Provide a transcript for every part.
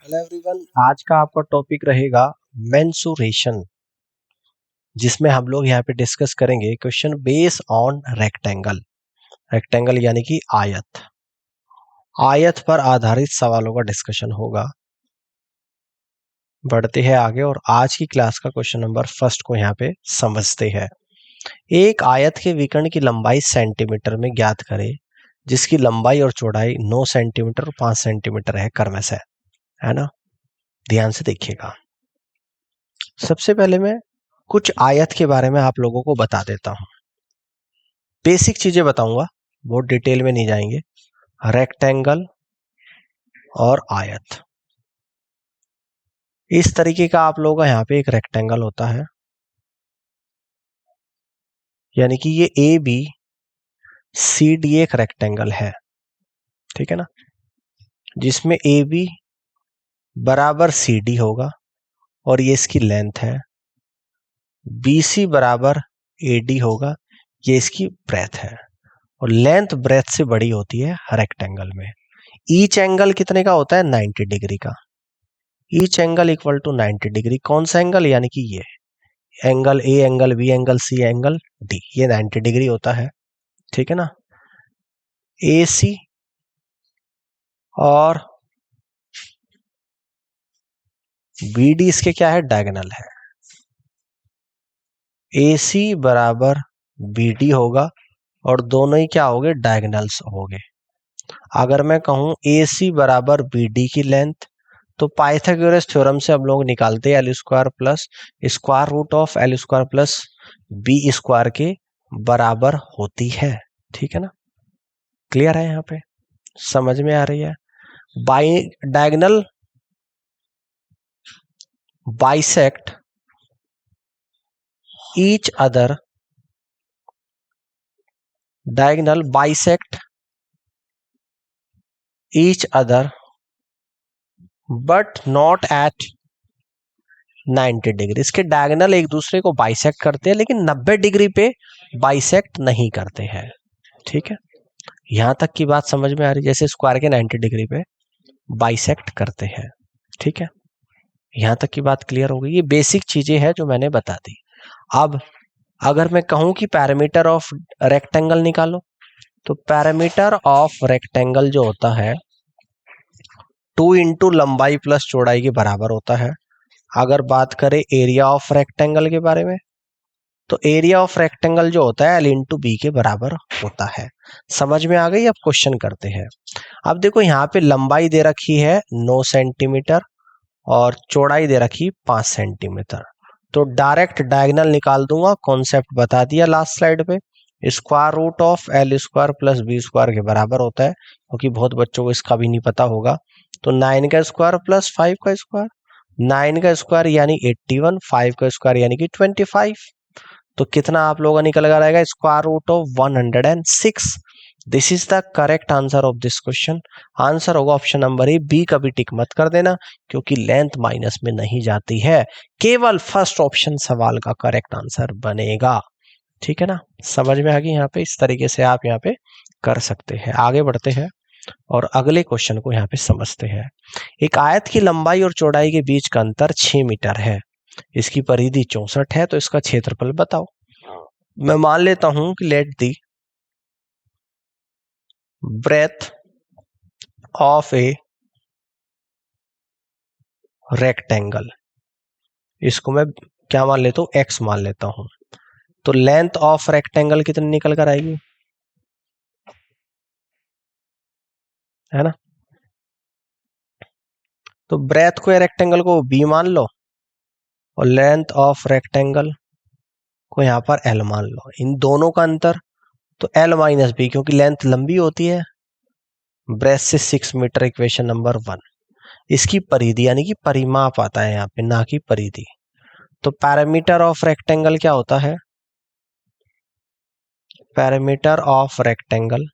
Hello everyone, आज का आपका टॉपिक रहेगा मेंसुरेशन, जिसमें हम लोग यहाँ पे डिस्कस करेंगे question base on rectangle. Rectangle यानी कि आयत। आयत पर आधारित सवालों का डिस्कशन होगा। बढ़ते हैं आगे और आज की क्लास का क्वेश्चन नंबर फर्स्ट को यहाँ पे समझते हैं। एक आयत के विकर्ण की लंबाई सेंटीमीटर में ज्ञात करें, जिसकी लंबाई और चौड़ाई 9 सेंटीमीटर और 5 सेंटीमीटर है क्रम से, है ना। ध्यान से देखिएगा। सबसे पहले मैं कुछ आयत के बारे में आप लोगों को बता देता हूं। बेसिक चीजें बताऊंगा, बहुत डिटेल में नहीं जाएंगे। रेक्टेंगल और आयत, इस तरीके का आप लोगों का यहाँ पे एक रेक्टेंगल होता है, यानी कि ये ए बी सी डी एक रेक्टेंगल है, ठीक है ना, जिसमें ए बी बराबर सी डी होगा और ये इसकी लेंथ है। बी सी बराबर ए डी होगा, ये इसकी ब्रेथ है, और लेंथ ब्रेथ से बड़ी होती है रेक्टेंगल में। ईच एंगल कितने का होता है? 90 डिग्री का। Each angle equal to 90 degree. कौन सा एंगल? यानी कि ये angle A, angle B, angle C, angle D, ये 90 डिग्री होता है, ठीक है ना। ए सी और बी डी इसके क्या है? डायगोनल है। ए सी बराबर बी डी होगा और दोनों ही क्या हो गए? डायगोनल्स हो गए। अगर मैं कहूं ए सी बराबर बी डी की लेंथ, तो पाइथागोरस थ्योरम से हम लोग निकालते हैं L square plus square root of L square plus B square के बराबर होती है, ठीक है ना। क्लियर है? यहाँ पे समझ में आ रही है? By diagonal bisect each other, diagonal bisect each other but not at 90 degree. इसके डायगोनल एक दूसरे को बाइसेक्ट करते हैं, लेकिन 90 डिग्री पे बाइसेक्ट नहीं करते हैं, ठीक है। यहां तक की बात समझ में आ रही? जैसे स्क्वायर के 90 डिग्री पे बाइसेक्ट करते हैं, ठीक है। यहां तक की बात क्लियर हो गई? ये बेसिक चीजें हैं जो मैंने बता दी। अब अगर मैं कहूं कि पैरामीटर ऑफ रेक्टेंगल निकालो, तो पैरामीटर ऑफ रेक्टेंगल जो होता है 2 इंटू लंबाई प्लस चौड़ाई के बराबर होता है। अगर बात करें एरिया ऑफ रेक्टेंगल के बारे में, तो एरिया ऑफ रेक्टेंगल जो होता है एल इंटू बी के बराबर होता है। समझ में आ गई? अब क्वेश्चन करते हैं। अब देखो, यहाँ पे लंबाई दे रखी है 9 सेंटीमीटर और चौड़ाई दे रखी 5 सेंटीमीटर। तो डायरेक्ट डायगोनल निकाल दूंगा, कॉन्सेप्ट बता दिया लास्ट स्लाइड पे। Square root of L square plus B square के बराबर होता है, क्योंकि बहुत बच्चों को इसका भी नहीं पता होगा। तो 9 का स्क्वायर प्लस 5 का स्क्वायर, 9 का स्क्वायर यानी 81, 5 का स्क्वायर यानी कि 25। तो कितना आप लोगों का निकल कर आएगा? Square root of 106। This is the correct answer of this question. Answer होगा ऑप्शन नंबर ए। बी का भी टिक मत कर देना, क्योंकि लेंथ माइनस में नहीं जाती है। केवल फर्स्ट ऑप्शन सवाल का करेक्ट आंसर बनेगा, ठीक है ना। समझ में आ गई? यहाँ पे इस तरीके से आप यहाँ पे कर सकते हैं। आगे बढ़ते हैं और अगले क्वेश्चन को यहाँ पे समझते हैं। एक आयत की लंबाई और चौड़ाई के बीच का अंतर 6 मीटर है। इसकी परिधि 64 है, तो इसका क्षेत्रफल बताओ। मैं मान लेता हूं कि let the breadth of a rectangle, इसको मैं क्या मान लेता हूं? एक्स मान लेता हूं। तो लेंथ ऑफ रेक्टेंगल कितनी निकल कर आएगी? है ना। तो ब्रेथ को रेक्टेंगल को बी मान लो और लेंथ ऑफ रेक्टेंगल को यहां पर एल मान लो। इन दोनों का अंतर तो एल माइनस बी, क्योंकि लेंथ लंबी होती है। ब्रेथ से 6 मीटर, इक्वेशन नंबर 1। इसकी परिधि यानी कि परिमाप आता है यहाँ पे, ना कि परिधि। तो पैरामीटर ऑफ रेक्टेंगल क्या होता है? Parameter of rectangle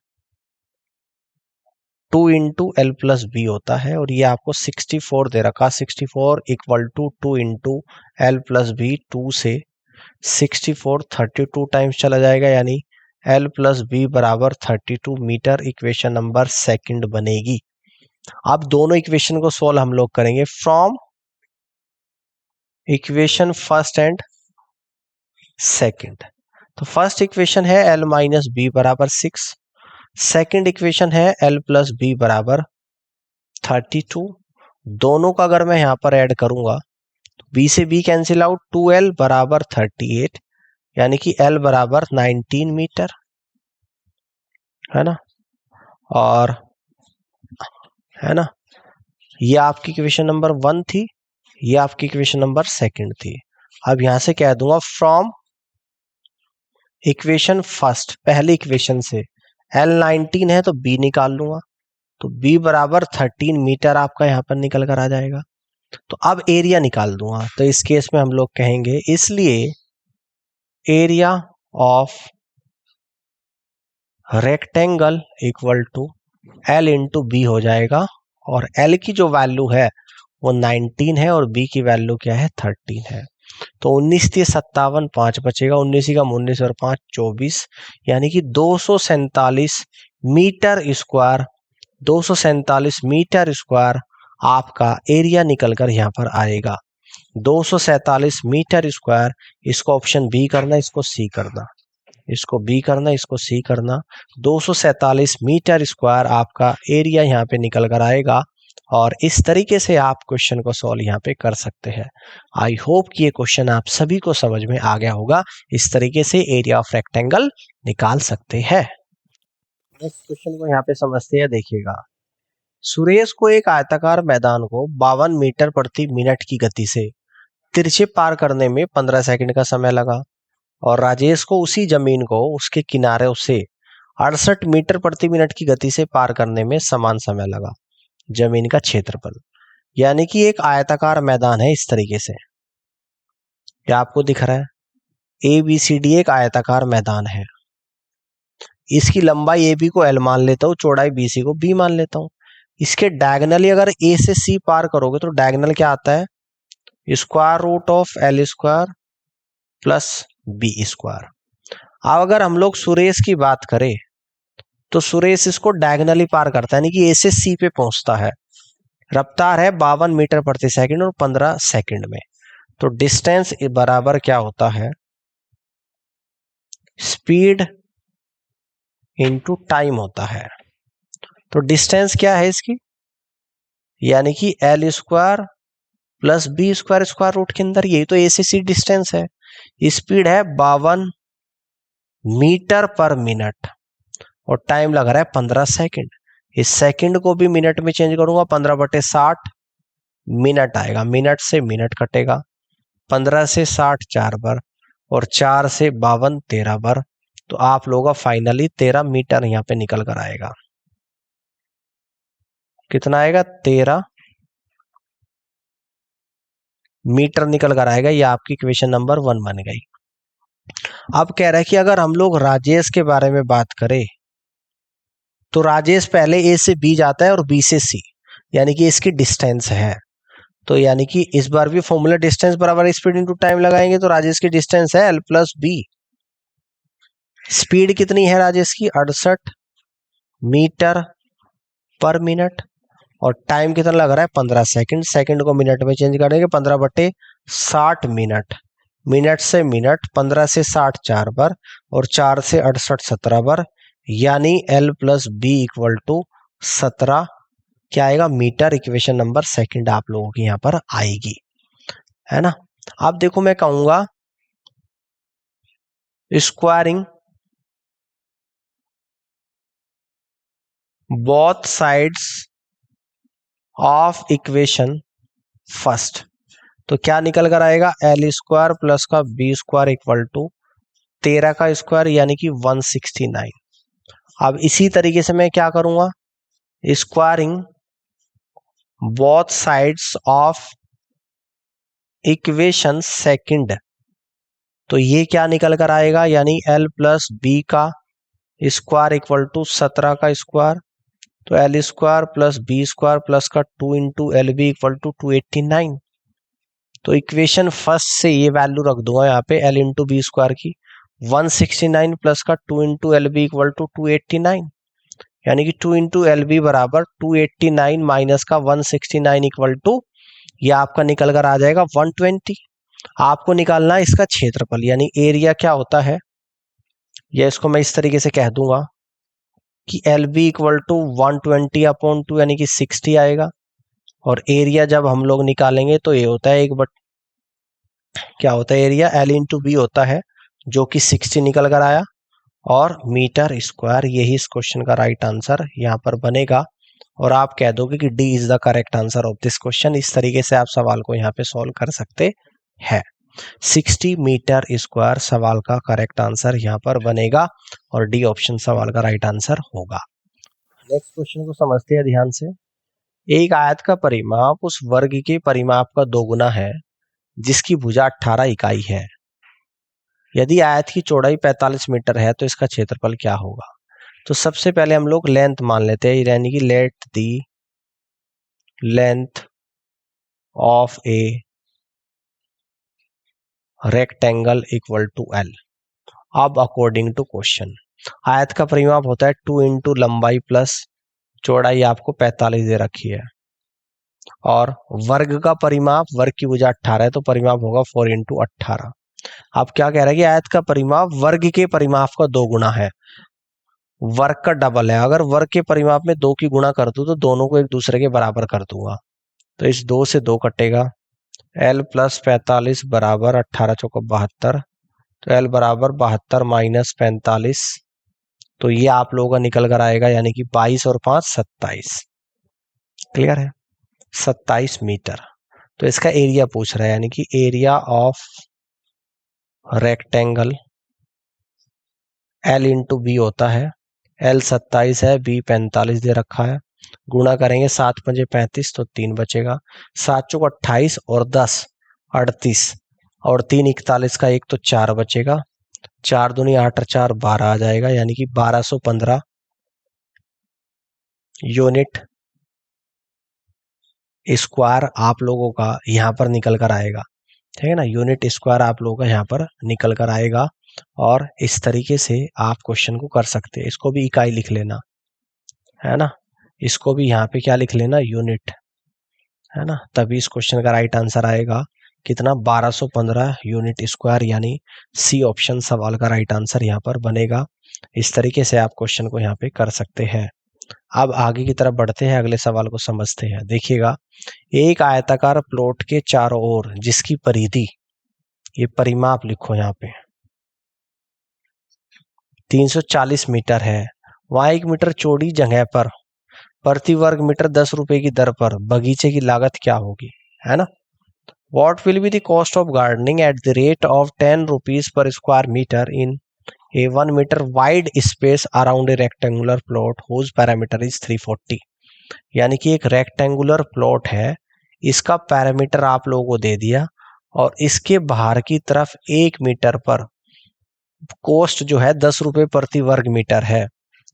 2 into L plus B होता है, और ये आपको 64 दे रखा। 64 equal to 2 into L plus B. 2 से 64 32 टाइम्स चला जाएगा, यानी एल प्लस बी बराबर 32 मीटर। इक्वेशन नंबर 2 बनेगी। अब दोनों इक्वेशन को सोल्व हम लोग करेंगे from equation first and second. तो फर्स्ट इक्वेशन है l माइनस बी बराबर 6, सेकंड इक्वेशन है l प्लस बी बराबर 32। दोनों का अगर मैं यहां पर ऐड करूंगा तो b से b कैंसिल आउट, 2l बराबर 38, यानी कि l बराबर 19 मीटर, है ना। और है ना, ये आपकी इक्वेशन नंबर 1 थी, ये आपकी इक्वेशन नंबर सेकंड थी। अब यहां से कह दूंगा फ्रॉम इक्वेशन फर्स्ट, पहली इक्वेशन से L 19 है तो B निकाल लूंगा, तो B बराबर 13 मीटर आपका यहां पर निकल कर आ जाएगा। तो अब एरिया निकाल दूंगा, तो इस केस में हम लोग कहेंगे इसलिए area of rectangle equal to L into B हो जाएगा, और L की जो वैल्यू है वो 19 है और B की वैल्यू क्या है 13 है। तो 19 थी 57, 5 बचेगा, 19 का 19 और 5 24, यानी कि 247 मीटर स्क्वायर, 247 मीटर स्क्वायर आपका एरिया निकलकर यहाँ पर आएगा। 247 मीटर स्क्वायर, इसको ऑप्शन बी करना, इसको सी करना, इसको बी करना, इसको सी करना। 247 मीटर स्क्वायर आपका एरिया यहाँ पे निकल कर आएगा, और इस तरीके से आप क्वेश्चन को सॉल्व यहाँ पे कर सकते हैं। आई होप कि ये क्वेश्चन आप सभी को समझ में आ गया होगा। इस तरीके से एरिया ऑफ रेक्टेंगल निकाल सकते हैं। नेक्स्ट क्वेश्चन को यहाँ पे समझते हैं, देखिएगा। सुरेश को एक आयताकार मैदान को 52 मीटर प्रति मिनट की गति से तिरछे पार करने में 15 सेकंड का समय लगा, और राजेश को उसी जमीन को उसके किनारे से 68 मीटर प्रति मिनट की गति से पार करने में समान समय लगा। जमीन का क्षेत्रफल, यानी कि एक आयताकार मैदान है इस तरीके से, क्या आपको दिख रहा है, ABCD एक आयताकार मैदान है। इसकी लंबाई AB को L मान लेता हूं, चौड़ाई BC को B मान लेता हूं। इसके डायगनली अगर A से C पार करोगे तो डायगनल क्या आता है, square root of L square plus B square. अब अगर हम लोग सुरेश की बात करें तो सुरेश इसको डायगनली पार करता है, यानी कि A से C पे पहुंचता है। रफ्तार है 52 मीटर प्रति सेकंड और 15 सेकंड में। तो डिस्टेंस बराबर क्या होता है, स्पीड इनटू टाइम होता है। तो डिस्टेंस क्या है इसकी, यानी कि L square plus B square square root के अंदर, यही तो A से C डिस्टेंस है। स्पीड है 52 मीटर पर मिनट और टाइम लग रहा है 15 सेकंड। इस सेकंड को भी मिनट में चेंज करूंगा, 15/60 मिनट आएगा, मिनट से मिनट कटेगा, 15 से 60 4 बार, और 4 से 52 13 बार। तो आप लोगों का फाइनली 13 मीटर यहाँ पे निकल कर आएगा। कितना आएगा, 13 मीटर निकल कर आएगा। ये आपकी इक्वेशन नंबर 1 बन गई। अब कह रहा है कि अगर हम लोग राजेश के बारे में बात करें तो राजेश पहले A से B जाता है और B से C, यानी कि इसकी डिस्टेंस है। तो यानी कि इस बार भी फॉर्मूला डिस्टेंस बराबर स्पीड इनटू टाइम लगाएंगे, तो राजेश की डिस्टेंस है L प्लस B। स्पीड कितनी है राजेश की, 68 मीटर पर मिनट, और टाइम कितना लग रहा है 15 सेकंड। सेकंड को मिनट में चेंज करेंगे, 15/60 मिनट, मिनट से मिनट, 15 से 60 4 बार, और 4 से 68 17 बार, यानी L plus B equal to 17 क्या आएगा, मीटर। इक्वेशन नंबर सेकंड आप लोगों की यहां पर आएगी, है ना। अब देखो मैं कहूंगा squaring both sides of equation first, तो क्या निकल कर आएगा, L स्क्वायर प्लस का B स्क्वायर इक्वल टू 13 का स्क्वायर, यानी कि 169। अब इसी तरीके से मैं क्या करूंगा, squaring both sides of equation second, तो ये क्या निकल कर आएगा, यानी L प्लस B का स्क्वायर इक्वल टू 17 का स्क्वायर, तो L square plus B square plus का 2 इंटू LB इक्वल टू 289। तो इक्वेशन फर्स्ट से ये वैल्यू रख दूंगा यहाँ पे, L इंटू बी स्क्वायर की 169 प्लस का 2 इंटू LB इक्वल टू 289। यानी कि 2 इंटू एल बी बराबर 289 माइनस का 169 इक्वल टू, ये आपका निकल कर आ जाएगा 120। आपको निकालना है इसका क्षेत्रफल, यानी एरिया क्या होता है, या इसको मैं इस तरीके से कह दूंगा कि एल बी इक्वल टू 120/2 यानी कि 60 आएगा। और एरिया जब हम लोग निकालेंगे तो ये होता है क्या होता है एरिया, एल इंटू बी होता है, जो कि 60 निकल कर आया, और मीटर स्क्वायर। यही इस क्वेश्चन का राइट आंसर यहाँ पर बनेगा। और आप कह दोगे कि D is the correct answer of this question. इस तरीके से आप सवाल को यहाँ पे सॉल्व कर सकते हैं। 60 मीटर स्क्वायर सवाल का करेक्ट आंसर यहाँ पर बनेगा, और डी ऑप्शन सवाल का राइट आंसर होगा। नेक्स्ट क्वेश्चन को समझते हैं ध्यान से। एक आयत का परिमाप उस वर्ग के परिमाप का दोगुना है जिसकी भुजा 18 इकाई है। यदि आयत की चौड़ाई 45 मीटर है तो इसका क्षेत्रफल क्या होगा। तो सबसे पहले हम लोग लेंथ मान लेते हैं, यानी कि let the length of a rectangle equal to L. अब अकॉर्डिंग टू क्वेश्चन, आयत का परिमाप होता है 2 इंटू लंबाई प्लस चौड़ाई, आपको 45 दे रखी है, और वर्ग का परिमाप, वर्ग की भुजा 18 है तो परिमाप होगा 4 इंटू 18। अब क्या कह रहा है कि आयत का परिमाप वर्ग के परिमाप का 2 गुना है, वर्ग का डबल है। अगर वर्ग के परिमाप में 2 की गुणा कर दूं तो दोनों को एक दूसरे के बराबर कर दूंगा, तो इस 2 से 2 कटेगा, एल प्लस 45 बराबर 18 चौका 72, तो एल बराबर 72 माइनस 45, तो ये आप लोगों का निकल कर आएगा, यानी कि 22 और 5 27। क्लियर है, 27 मीटर। तो इसका एरिया पूछ रहा है, यानी कि area of rectangle L into B होता है, एल 27 है, बी 45 दे रखा है, गुणा करेंगे 7 पंजे 35 तो 3 बचेगा, 7 चौक 28 और 10 38, और 3 41 का 1 तो 4 बचेगा, 4 दूनी 8 और 4 12 आ जाएगा, यानी कि 1215 यूनिट स्क्वायर आप लोगों का यहाँ पर निकल कर आएगा। ठीक है ना, यूनिट स्क्वायर आप लोगों का यहाँ पर निकल कर आएगा। और इस तरीके से आप क्वेश्चन को कर सकते हैं। इसको भी इकाई लिख लेना, है ना, इसको भी यहाँ पे क्या लिख लेना, यूनिट, है ना, तभी इस क्वेश्चन का राइट आंसर आएगा कितना, 1215 यूनिट स्क्वायर, यानी सी ऑप्शन सवाल का राइट आंसर यहाँ पर बनेगा। इस तरीके से आप क्वेश्चन को यहाँ पे कर सकते हैं। अब आगे की तरफ बढ़ते हैं, अगले सवाल को समझते हैं। देखिएगा, एक आयताकार प्लॉट के चारों ओर जिसकी परिधि, ये परिमाप लिखो यहाँ पे, 340 मीटर है, वहां 1 मीटर चौड़ी जगह पर प्रति वर्ग मीटर 10 रुपए की दर पर बगीचे की लागत क्या होगी, है ना। What will be the cost of gardening at the rate of 10 rupees per square meter in a 1 meter wide space around a rectangular plot whose parameter is 340। यानी कि एक रेक्टेंगुलर प्लॉट है, इसका पैरामीटर आप लोगों को दे दिया, और इसके बाहर की तरफ 1 मीटर पर कॉस्ट जो है 10 रुपए प्रति वर्ग मीटर है।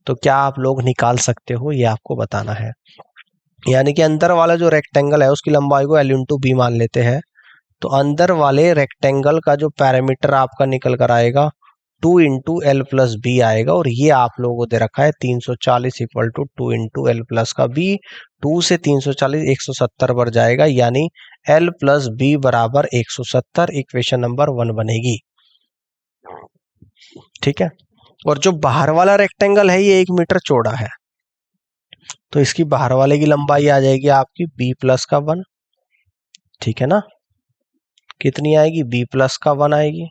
तो क्या आप लोग निकाल सकते हो, ये आपको बताना है। यानी कि अंदर वाला जो रेक्टेंगल है उसकी लंबाई को एल इंटू बी मान लेते हैं, तो अंदर वाले रेक्टेंगल का जो पैरामीटर आपका निकल कर आएगा 2 इंटू एल प्लस बी आएगा, और ये आप लोगों को दे रखा है 340 equal to 2 into L plus का बी। 2 से 340 170 बढ़ जाएगा, यानी एल प्लस बी बराबर 170, इक्वेशन नंबर 1 बनेगी। ठीक है, और जो बाहर वाला रेक्टेंगल है ये 1 मीटर चौड़ा है, तो इसकी बाहर वाले की लंबाई आ जाएगी आपकी बी प्लस का 1। ठीक है ना, कितनी आएगी, बी प्लस का 1 आएगी,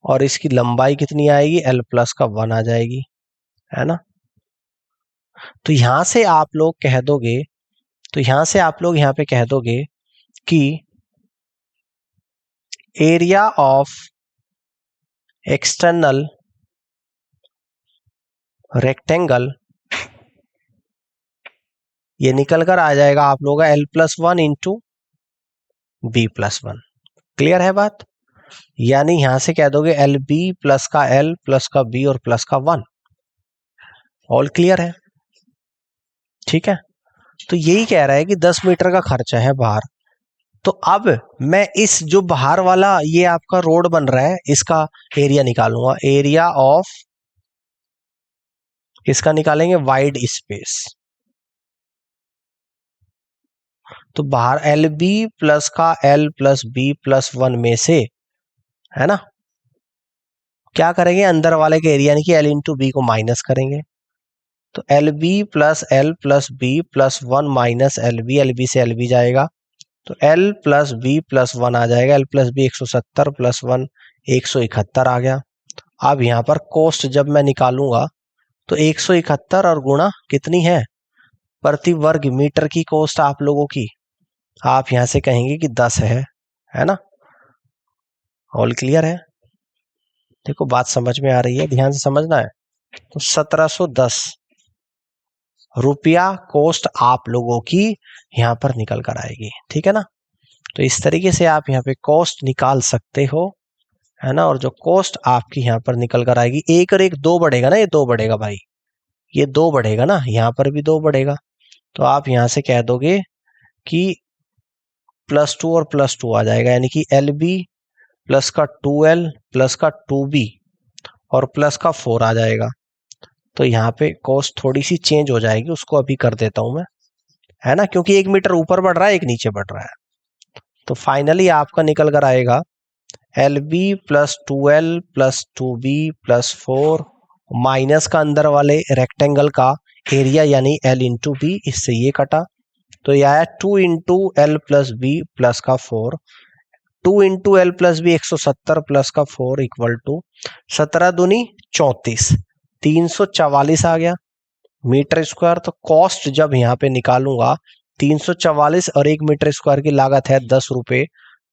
और इसकी लंबाई कितनी आएगी, एल प्लस का 1 आ जाएगी, है ना। तो यहां से आप लोग कह दोगे, तो यहां से आप लोग यहाँ पे कह दोगे कि एरिया ऑफ एक्सटर्नल रेक्टेंगल, ये निकल कर आ जाएगा आप लोगों का L plus 1 into B plus 1। Clear है बात, यानी यहां से कह दोगे एल बी प्लस का एल प्लस का बी और प्लस का 1। ऑल क्लियर है, ठीक है। तो यही कह रहा है कि 10 मीटर का खर्चा है बाहर, तो अब मैं इस जो बाहर वाला ये आपका रोड बन रहा है इसका एरिया निकालूंगा, एरिया ऑफ किसका निकालेंगे? Wide space. तो बाहर एल बी प्लस का एल प्लस बी प्लस 1 में से, है ना, क्या करेंगे? अंदर वाले के एरिया यानी कि एल इंटू बी को माइनस करेंगे। तो L B plus B plus 1 minus L B से एल बी जाएगा, तो एल प्लस बी प्लस 1 आ जाएगा। एल प्लस बी 170 प्लस 1 171 आ गया। अब यहाँ पर कोस्ट जब मैं निकालूंगा तो 171 और गुणा कितनी है? प्रति वर्ग मीटर की कोस्ट आप लोगों की, आप यहां से कहेंगे कि 10 है ना? ऑल क्लियर है? देखो बात समझ में आ रही है, ध्यान से समझना है। तो 1710 रुपया कोस्ट आप लोगों की यहां पर निकल कर आएगी, ठीक है ना? तो इस तरीके से आप यहाँ पे कॉस्ट निकाल सकते हो, है ना? और जो कॉस्ट आपकी यहाँ पर निकल कर आएगी, एक और एक दो बढ़ेगा ना, ये दो बढ़ेगा भाई, ये दो बढ़ेगा ना, यहाँ पर भी दो बढ़ेगा। तो आप यहाँ से कह दोगे कि +2 और +2 आ जाएगा, यानी कि एल बी प्लस का 2L प्लस का 2B और प्लस का 4 आ जाएगा। तो यहाँ पे कॉस्ट थोड़ी सी चेंज हो जाएगी, उसको अभी कर देता हूं मैं, है ना, क्योंकि 1 मीटर ऊपर बढ़ रहा है, एक नीचे बढ़ रहा है। तो फाइनली आपका निकल कर आएगा L B plus 2L plus 2B plus 4 minus का अंदर वाले रेक्टेंगल का एरिया यानी L इंटू बी, इससे ये कटा, तो ये आया 2 into L plus B plus का 4। 2 into L plus B 170 plus का 4 इक्वल टू 17 दूनी 34, 344 आ गया मीटर स्क्वायर। तो कॉस्ट जब यहाँ पे निकालूंगा 344 और 1 मीटर स्क्वायर की लागत है 10 रुपए,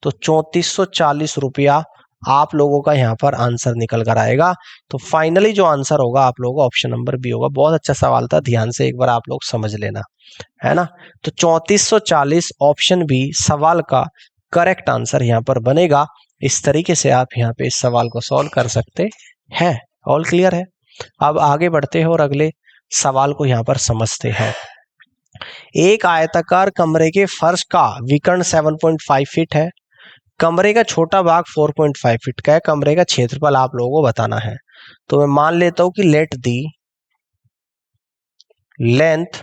तो 3440 रुपया आप लोगों का यहाँ पर आंसर निकल कर आएगा। तो फाइनली जो आंसर होगा आप लोगों का ऑप्शन नंबर बी होगा। बहुत अच्छा सवाल था, ध्यान से एक बार आप लोग समझ लेना, है ना? तो 3440 ऑप्शन बी सवाल का करेक्ट आंसर यहाँ पर बनेगा। इस तरीके से आप यहाँ पे इस सवाल को सॉल्व कर सकते हैं। ऑल क्लियर है? अब आगे बढ़ते हैं और अगले सवाल को यहाँ पर समझते हैं। एक आयताकार कमरे के फर्श का विकर्ण 7.5 फीट है। कमरे का छोटा भाग 4.5 फीट का है। कमरे का क्षेत्रफल आप लोगों को बताना है। तो मैं मान लेता हूं कि let the length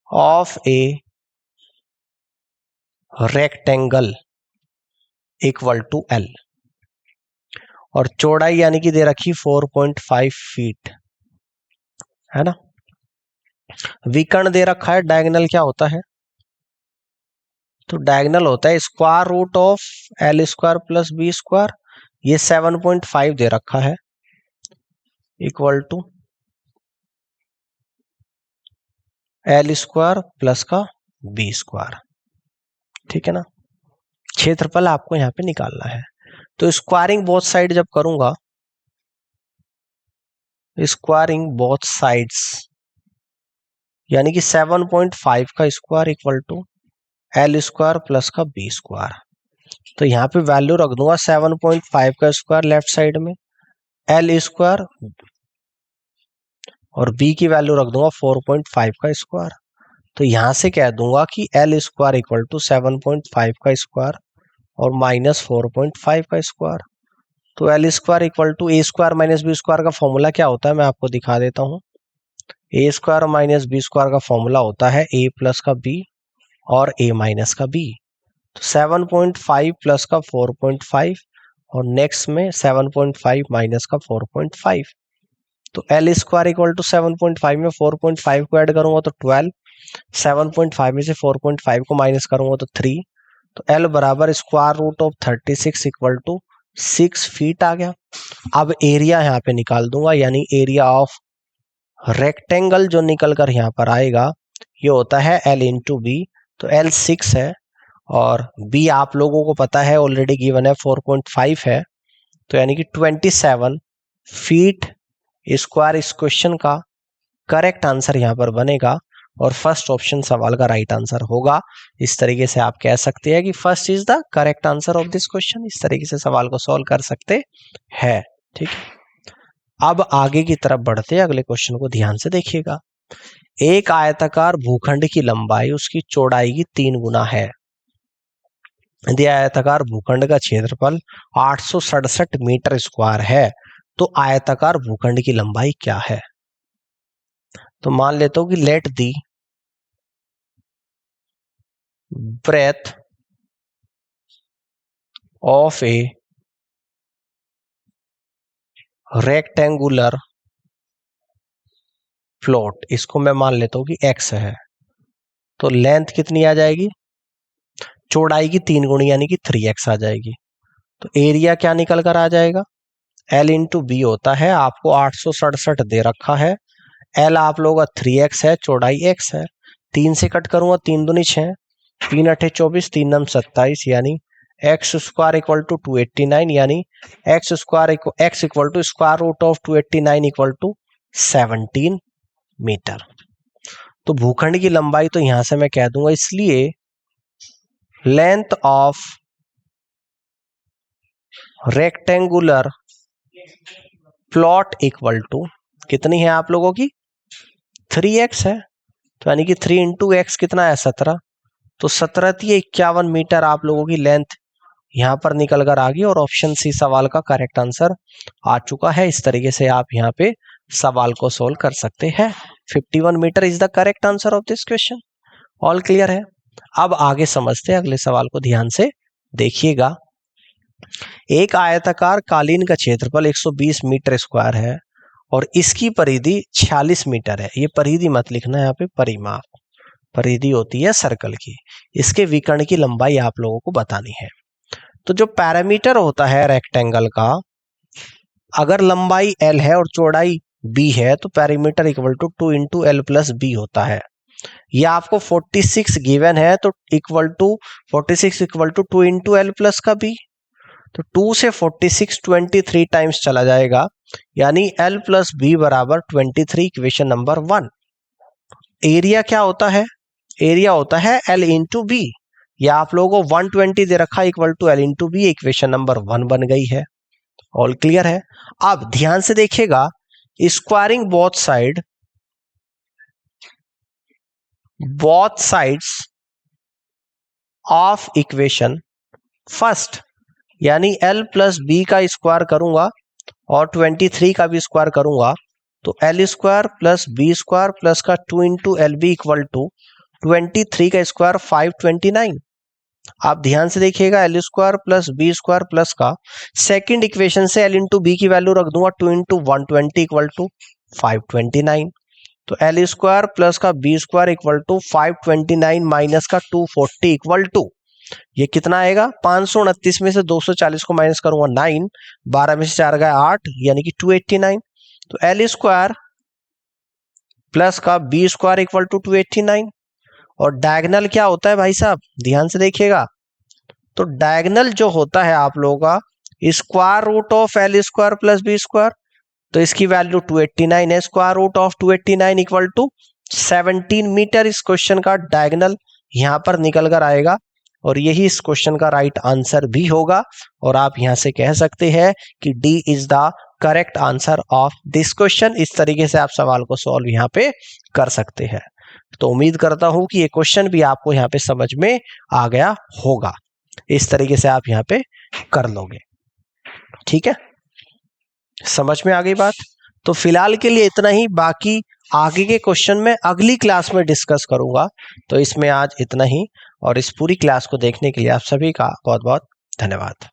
of a rectangle equal to L, और चौड़ाई यानी कि दे रखी 4.5 फीट, है ना? विकर्ण दे रखा है, डायगोनल क्या होता है? तो डायगोनल होता है square root of L square plus B square. ये 7.5 दे रखा है equal to L square plus का बी स्क्वायर, ठीक है ना? क्षेत्रफल आपको यहाँ पे निकालना है। तो स्क्वायरिंग बोथ साइड जब करूंगा, स्क्वायरिंग बोथ साइड्स यानी कि 7.5 का square equal to L square plus का बी स्क्वायर। तो यहाँ पे वैल्यू रख दूंगा 7.5 का स्क्वायर लेफ्ट साइड में, एल स्क्वायर, और बी की वैल्यू रख दूंगा 4.5 का स्क्वायर। तो यहां से कह दूंगा कि एल स्क्वायर इक्वल टू 7.5 का स्क्वायर और माइनस 4.5 का स्क्वायर। तो L square equal to A square minus B square का फॉर्मूला क्या होता है मैं आपको दिखा देता हूं। A square minus B square का फॉर्मूला होता है ए प्लस का बी और ए माइनस का बी। तो 7.5 प्लस का 4.5 और नेक्स्ट में 7.5 माइनस का 4.5। तो एल स्क्वायर इक्वल टू 7.5 में 4.5 को ऐड करूंगा तो 12, 7.5 में से 4.5 को माइनस करूंगा तो 3। तो एल बराबर square root of 36 equal to 6 feet आ गया। अब एरिया यहाँ पे निकाल दूंगा, यानी एरिया ऑफ रेक्टेंगल जो निकल कर यहाँ पर आएगा ये होता है एल इंटू बी। तो एल 6 है और बी आप लोगों को पता है ऑलरेडी गिवन है 4.5 है, तो यानी कि 27 फीट स्क्वायर इस क्वेश्चन का करेक्ट आंसर यहाँ पर बनेगा और फर्स्ट ऑप्शन सवाल का राइट आंसर होगा। इस तरीके से आप कह सकते हैं कि first is the correct answer of this question. इस तरीके से सवाल को सॉल्व कर सकते हैं, ठीक है? अब आगे की तरफ बढ़ते हैं, अगले क्वेश्चन को ध्यान से देखिएगा। एक आयताकार भूखंड की लंबाई उसकी चौड़ाई की 3 गुना है। यदि आयताकार भूखंड का क्षेत्रफल 867 मीटर स्क्वायर है तो आयताकार भूखंड की लंबाई क्या है? तो मान लेता हूं कि let the breadth of a rectangular plot, इसको मैं मान लेता हूं कि x है, तो लेंथ कितनी आ जाएगी, चौड़ाई की 3 गुणी यानी कि 3x आ जाएगी। तो एरिया क्या निकल कर आ जाएगा, L इंटू बी होता है, आपको 867 दे रखा है, L आप लोगों का 3x है, चौड़ाई x है, 3 से कट करूंगा, 3 दूनी 6, 3 अठे 24, 3 नम 27, यानी एक्स स्क्वायर इक्वल टू 289, यानी X equal to square root of 289 equal to 17 metre. तो भूखंड की लंबाई तो यहां से मैं कह दूंगा, इसलिए length of rectangular plot equal to कितनी है आप लोगों की, 3x है, तो यानी कि 3 इंटू एक्स कितना है, 17, तो 17 मीटर आप लोगों की लेंथ यहां पर निकल कर आ गई, और ऑप्शन सी सवाल का करेक्ट आंसर आ चुका है। इस तरीके से आप यहां पे सवाल को सोल्व कर सकते हैं। 51 metre is the correct answer of this question. All clear है। अब आगे समझते हैं अगले सवाल को, ध्यान से देखिएगा। एक आयताकार कालीन का क्षेत्रफल 120 मीटर स्क्वायर है और इसकी परिधि 46 मीटर है। ये परिधि मत लिखना, यहाँ पे परिमाप, परिधि होती है सर्कल की। इसके विकर्ण की लंबाई आप लोगों को बतानी है। तो जो पैरामीटर होता है रेक्टेंगल का, अगर लंबाई l है और चौड़ाई b है, तो parameter equal to 2 into L plus B होता है। ये आपको 46 गिवन है, तो equal to 46 equal to 2 into L plus का b, तो 2 से 46 23 टाइम्स चला जाएगा, यानी l प्लस बी बराबर 23, इक्वेशन नंबर 1। एरिया क्या होता है, एरिया होता है l इंटू बी, या आप लोगों को 120 दे रखा equal to l into B, equation number 1 बन गई है। ऑल क्लियर है। अब ध्यान से देखिएगा, squaring both sides of equation first, यानी l प्लस बी का स्क्वायर करूंगा और 23 का भी स्क्वायर करूंगा, तो l square plus B square plus का 2 into L B equal to 23 का स्क्वायर 529। आप ध्यान से देखिएगा, L square plus B square plus का सेकंड इक्वेशन से एल इंटू बी की वैल्यू रख दूंगा, 2 इंटू 120 इक्वल टू 529। तो एल स्क्वायर प्लस का B square equal to 529 minus का 240 इक्वल टू, ये कितना आएगा, 529 में से 240 को माइनस करूंगा 9, 12 में से 4 गए 8, यानी कि 289। तो एल स्क्वायर प्लस का बी स्क्वायर इक्वल टू 289। और डायगोनल क्या होता है भाई साहब, ध्यान से देखिएगा, तो डायगोनल जो होता है आप लोगों का square root of L square plus B square, तो इसकी वैल्यू 289 है, square root of 289 equal to 17 metre. इस क्वेश्चन का डायगोनल यहां पर निकल कर आएगा, और यही इस क्वेश्चन का राइट आंसर भी होगा, और आप यहां से कह सकते हैं कि D is the correct answer of this question. इस तरीके से आप सवाल को सॉल्व यहां पे कर सकते हैं। तो उम्मीद करता हूं कि ये क्वेश्चन भी आपको यहां पे समझ में आ गया होगा। इस तरीके से आप यहां पे कर लोगे, ठीक है, समझ में आ गई बात। तो फिलहाल के लिए इतना ही, बाकी आगे के क्वेश्चन में अगली क्लास में डिस्कस करूंगा। तो इसमें आज इतना ही, और इस पूरी क्लास को देखने के लिए आप सभी का बहुत बहुत धन्यवाद।